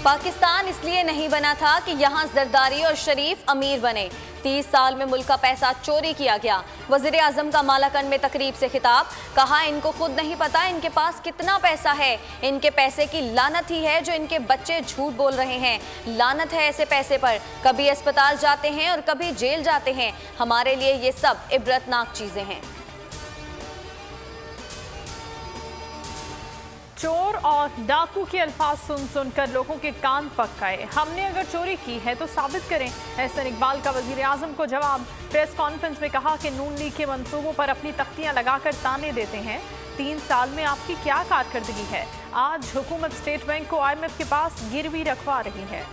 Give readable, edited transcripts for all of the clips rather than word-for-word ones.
पाकिस्तान इसलिए नहीं बना था कि यहाँ जरदारी और शरीफ अमीर बने। 30 साल में मुल्क का पैसा चोरी किया गया। वजीर आजम का मालाकंड में तकरीब से खिताब, कहा इनको खुद नहीं पता इनके पास कितना पैसा है। इनके पैसे की लानत ही है जो इनके बच्चे झूठ बोल रहे हैं। लानत है ऐसे पैसे पर। कभी अस्पताल जाते हैं और कभी जेल जाते हैं। हमारे लिए ये सब इबरतनाक चीजें हैं। चोर और डाकू के अल्फाज सुन सुनकर लोगों के कान पक गए। हमने अगर चोरी की है तो साबित करें। एहसन इकबाल का वजीर आजम को जवाब। प्रेस कॉन्फ्रेंस में कहा कि नून लीग के मंसूबों पर अपनी तख्तियां लगाकर ताने देते हैं। 3 साल में आपकी क्या कारकर्दगी है। आज हुकूमत स्टेट बैंक को IMF के पास गिरवी रखवा रही है।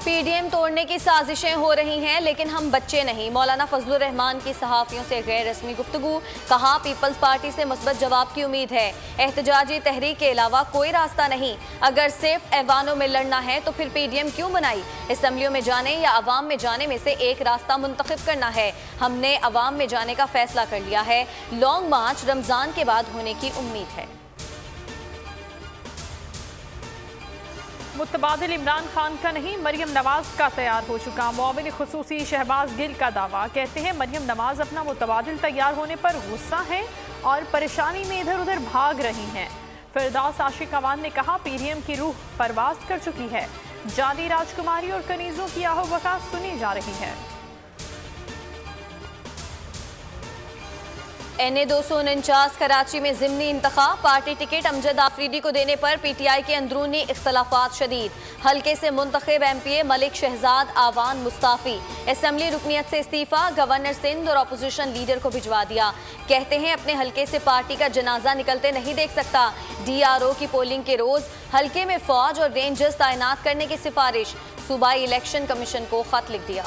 PDM तोड़ने की साजिशें हो रही हैं, लेकिन हम बच्चे नहीं। मौलाना फजलुर रहमान की सहाफ़ियों से गैर रस्मी गुफ्तगू। कहा पीपल्स पार्टी से मुस्बत जवाब की उम्मीद है। एहतजाजी तहरीक के अलावा कोई रास्ता नहीं। अगर सिर्फ ऐवानों में लड़ना है तो फिर PDM क्यों बनाई। असम्बलियों में जाने या अवाम में जाने में से एक रास्ता मुंतखब करना है। हमने अवाम में जाने का फैसला कर लिया है। लॉन्ग मार्च रमज़ान के बाद होने की उम्मीद है। मुतबादिल इमरान खान का नहीं, मरियम नवाज का तैयार हो चुका। मुआविन खुसूसी शहबाज गिल का दावा। कहते हैं मरियम नवाज अपना मुतबादिल तैयार होने पर गुस्सा है और परेशानी में इधर उधर भाग रही हैं। फिरदौस आशिक अवान ने कहा PDM की रूह परवास कर चुकी है। जानी राजकुमारी और कनीज़ों की आहो-बका सुनी जा रही है। NA 249 कराची में ज़िमनी इंतखाब। पार्टी टिकट अमजद आफरीदी को देने पर PTI के अंदरूनी इख्तलाफात शदीद। हल्के से मुंतखब MPA मलिक शहजाद आवान मुस्ताफ़ी। असम्बली रुकनियत से इस्तीफ़ा। गवर्नर सिंध और अपोजिशन लीडर को भिजवा दिया। कहते हैं अपने हल्के से पार्टी का जनाजा निकलते नहीं देख सकता। DRO की पोलिंग के रोज़ हल्के में फौज और रेंजर्स तैनात करने की सिफारिश। सूबाई इलेक्शन कमीशन को खत लिख दिया।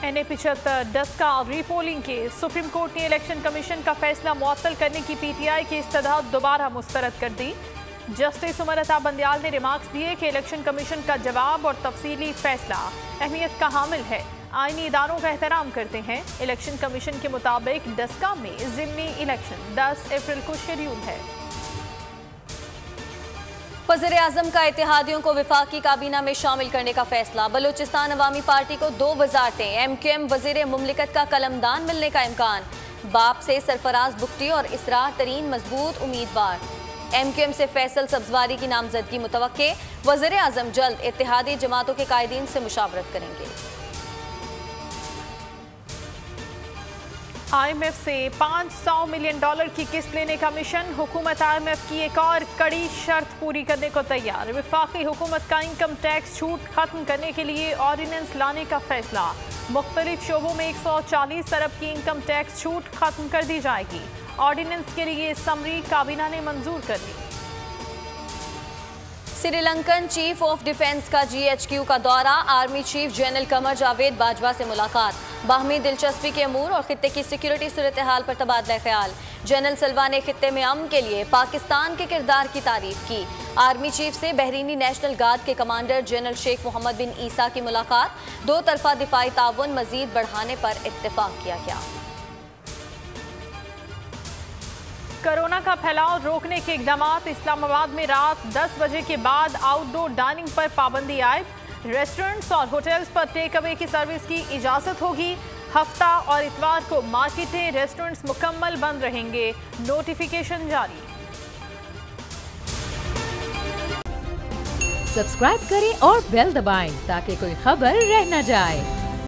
NA 75 डस्का रीपोलिंग के सुप्रीम कोर्ट ने इलेक्शन कमीशन का फैसला मुअत्तल करने की PTI की इस्तदाद दोबारा मुस्तरद कर दी। जस्टिस उमर अता बंदियाल ने रिमार्क्स दिए कि इलेक्शन कमीशन का जवाब और तफसीली फैसला अहमियत का हामिल है। आईनी इदारों का एहतराम करते हैं। इलेक्शन कमीशन के मुताबिक डस्का में ज़िमनी इलेक्शन 10 अप्रैल को शेड्यूल है। वज़ीर आज़म का इत्तेहादियों को विफाकी काबीना में शामिल करने का फैसला। बलूचिस्तान अवामी पार्टी को 2 वज़ारतें। MQM वज़ीर मुमलिकत का कलमदान मिलने का इम्कान। बाप से सरफराज बुख्ती और इसरार तरीन मजबूत उम्मीदवार। MQM से फैसल सब्जवारी की नामजदगी मुतवक्के। वज़ीर आज़म जल्द इत्तेहादी जमातों के कायदीन से मुशावरत करेंगे। IMF से $500 मिलियन की किस्त लेने का मिशन। हुकूमत IMF की एक और कड़ी शर्त पूरी करने को तैयार। वफाकी हुकूमत का इनकम टैक्स छूट खत्म करने के लिए ऑर्डिनेंस लाने का फैसला। मुख्तलिफ शोबों में 140 अरब की इनकम टैक्स छूट खत्म कर दी जाएगी। ऑर्डिनेंस के लिए समरी काबीना ने मंजूर कर ली। श्रीलंकन चीफ ऑफ डिफेंस का GHQ का दौरा। Army chief general Qamar Javed Bajwa से मुलाकात। बाहमी दिलचस्पी के अमूर और खित्ते की सिक्योरिटी सूरत हाल पर तबादला ख्याल। जनरल सलवा ने खित्ते में अमन के लिए पाकिस्तान के किरदार की तारीफ की। आर्मी चीफ से बहरीनी नेशनल गार्ड के कमांडर जनरल शेख मोहम्मद बिन ईसा की मुलाकात। 2 तरफा दिफाई ताउन मजीद बढ़ाने पर इत्तेफाक किया गया। कोरोना का फैलाव रोकने के इकदामात। इस्लामाबाद में रात 10 बजे के बाद आउटडोर डाइनिंग पर पाबंदी आयद। रेस्टोरेंट्स और होटल्स पर टेक अवे की सर्विस की इजाज़त होगी। हफ्ता और इतवार को मार्केटें, रेस्टोरेंट्स मुकम्मल बंद रहेंगे। नोटिफिकेशन जारी। सब्सक्राइब करें और बेल दबाएं ताकि कोई खबर रह न जाए।